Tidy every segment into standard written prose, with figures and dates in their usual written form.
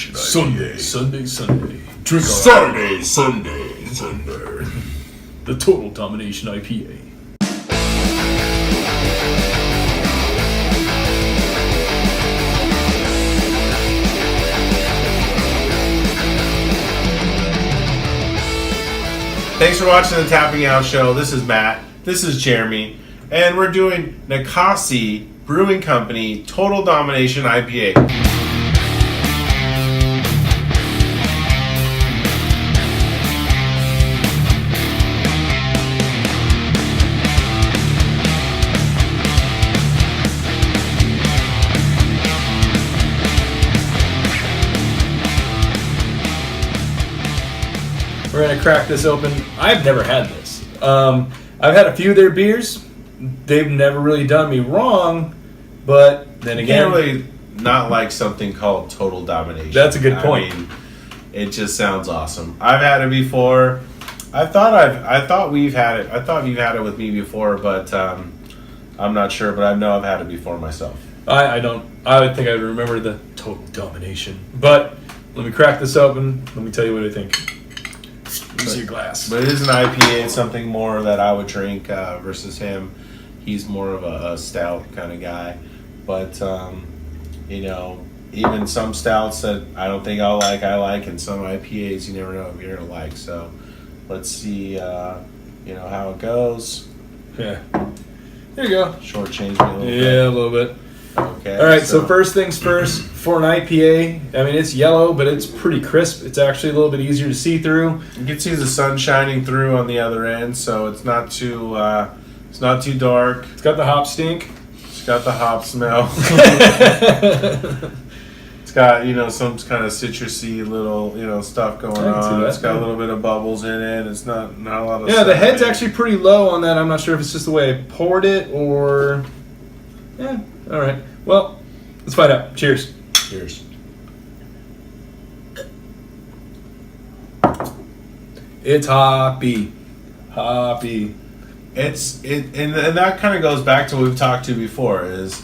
Domination IPA. Sunday. Drink Sunday. The Total Domination IPA. Thanks for watching the Tapping Out Show. This is Matt. This is Jeremy. And we're doing Ninkasi Brewing Company Total Domination IPA. We're going to crack this open. I've never had this. I've had a few of their beers. They've never really done me wrong, but then You again... can't really not like something called Total Domination. That's a good point. I mean, it just sounds awesome. I've had it before. I thought we've had it. I thought you've had it with me before, but I'm not sure. But I know I've had it before myself. I don't. I would think I would remember the Total Domination. But let me crack this open. Let me tell you what I think. Use your glass. But it is an IPA. It's something more that I would drink versus him. He's more of a stout kind of guy. But even some stouts that I don't think I like, and some IPAs you never know if you're gonna like. So let's see, how it goes. Yeah. There you go. Shortchange me a little bit. Yeah, a little bit. Okay. All right, so first things first, for an IPA, I mean, it's yellow, but it's pretty crisp. It's actually a little bit easier to see through. You can see the sun shining through on the other end, so it's not too dark. It's got the hop stink. It's got the hop smell. It's got, some kind of citrusy little, stuff going on. It's got a little bit of bubbles in it. It's not a lot of Yeah, the head's actually pretty low on that. I'm not sure if it's just the way I poured it or... Yeah, all right. Well, let's find out. Cheers. Cheers. It's hoppy. And that kind of goes back to what we've talked to before, is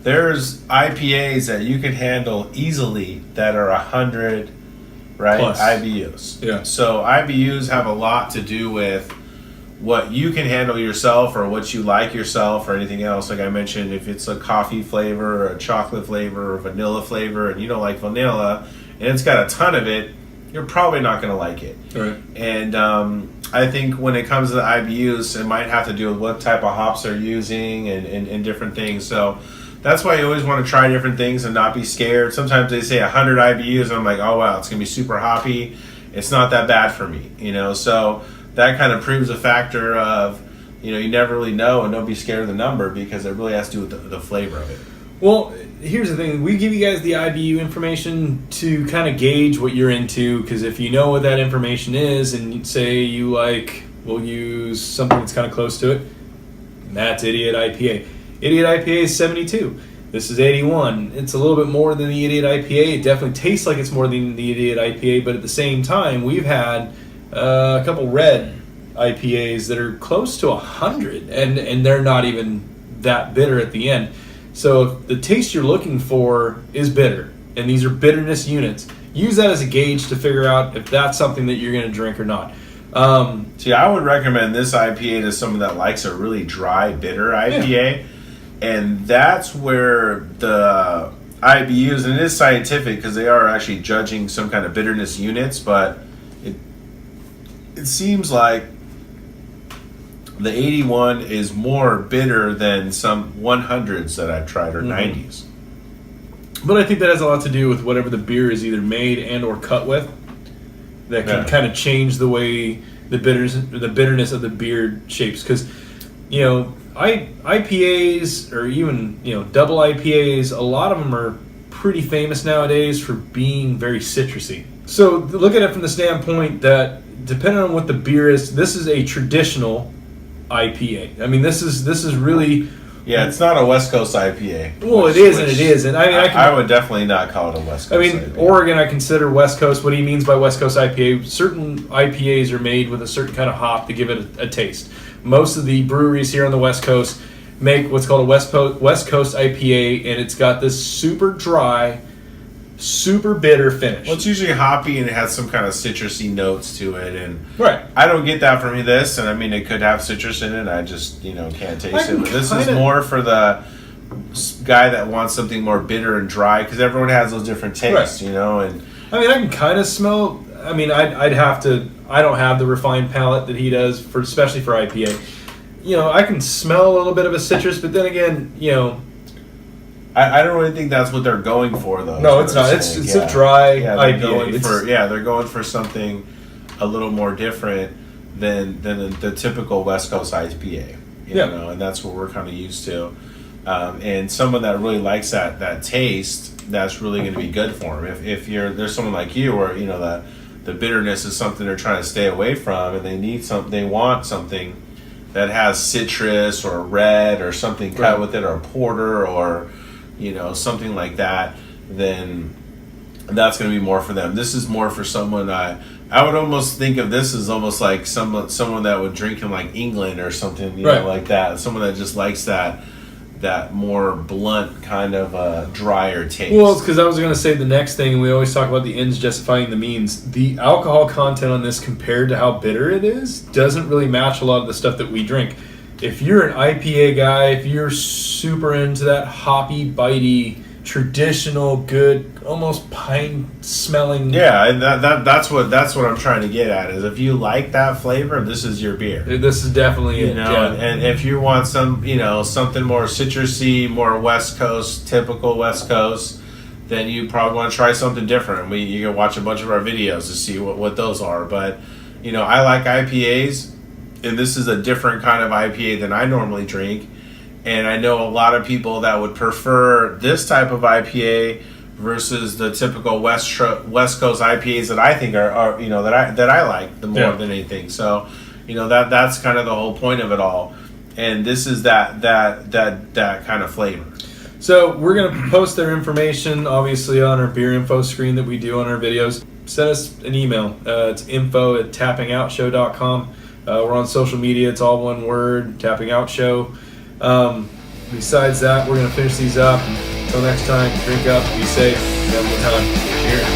there's IPAs that you can handle easily that are 100, right? Plus. IBUs. Yeah. So IBUs have a lot to do with what you can handle yourself or what you like yourself or anything else. Like I mentioned, if it's a coffee flavor or a chocolate flavor or vanilla flavor and you don't like vanilla and it's got a ton of it, you're probably not going to like it. Right. And I think when it comes to the IBUs, it might have to do with what type of hops they're using and different things. So that's why you always want to try different things and not be scared. Sometimes they say 100 IBUs and I'm like, oh wow, it's going to be super hoppy. It's not that bad for me, So that kind of proves a factor of, you never really know, and don't be scared of the number because it really has to do with the flavor of it. Well, here's the thing. We give you guys the IBU information to kind of gauge what you're into, because if you know what that information is and say you we'll use something that's kind of close to it, and that's Idiot IPA. Idiot IPA is 72. This is 81. It's a little bit more than the Idiot IPA. It definitely tastes like it's more than the Idiot IPA, but at the same time, we've had a couple red IPAs that are close to 100, and they're not even that bitter at the end. So if the taste you're looking for is bitter, and these are bitterness units, use that as a gauge to figure out if that's something that you're going to drink or not. See, I would recommend this IPA to someone that likes a really dry, bitter IPA, and that's where the IBUs, and it is scientific because they are actually judging some kind of bitterness units, but it seems like the 81 is more bitter than some 100s that I've tried, or 90s. But I think that has a lot to do with whatever the beer is either made and or cut with. That can kind of change the way the bitterness of the beer shapes. Because, IPAs or even, double IPAs, a lot of them are pretty famous nowadays for being very citrusy. So look at it from the standpoint that depending on what the beer is, this is a traditional IPA. I mean, this is really... Yeah, it's not a West Coast IPA. Well, it is and it isn't. I mean, I would definitely not call it a West Coast IPA. Oregon I consider West Coast. What he means by West Coast IPA, certain IPAs are made with a certain kind of hop to give it a taste. Most of the breweries here on the West Coast make what's called a West Coast IPA, and it's got this super dry, super bitter finish. Well, it's usually hoppy and it has some kind of citrusy notes to it, and Right. I don't get that from this. And I mean, it could have citrus in it. I just can't taste it. But this is more for the guy that wants something more bitter and dry, because everyone has those different tastes, And I mean, I can kind of smell. I mean, I'd have to. I don't have the refined palate that he does especially for IPA. I can smell a little bit of a citrus, but then again, I don't really think that's what they're going for, though. No, it's not. It's a dry IPA. They're going for something a little more different than the typical West Coast IPA. And that's what we're kind of used to. And someone that really likes that taste, that's really going to be good for them. If there's someone like you, where the bitterness is something they're trying to stay away from, and they want something that has citrus or red or something cut with it, or porter or something like that, then that's going to be more for them. This is more for someone. I would almost think of this as almost like someone that would drink in like England or something, like that. Someone that just likes that more blunt kind of drier taste. Well, it's because I was going to say the next thing. We always talk about the ends justifying the means. The alcohol content on this compared to how bitter it is doesn't really match a lot of the stuff that we drink. If you're an IPA guy, if you're super into that hoppy, bitey, traditional, good, almost pine smelling. Yeah, that's what I'm trying to get at. Is if you like that flavor, this is your beer. This is definitely it. And if you want some, something more citrusy, more West Coast, typical West Coast, then you probably want to try something different. You can watch a bunch of our videos to see what those are. But I like IPAs, and this is a different kind of IPA than I normally drink. And I know a lot of people that would prefer this type of IPA versus the typical West Coast IPAs that I think are that I like the more than anything. So, that's kind of the whole point of it all. And this is that kind of flavor. So we're gonna post their information obviously on our beer info screen that we do on our videos. Send us an email. It's info@tappingoutshow.com. We're on social media. It's all one word, Tapping Out Show. Besides that, we're going to finish these up. Until next time, drink up, be safe, have a good time. Cheers.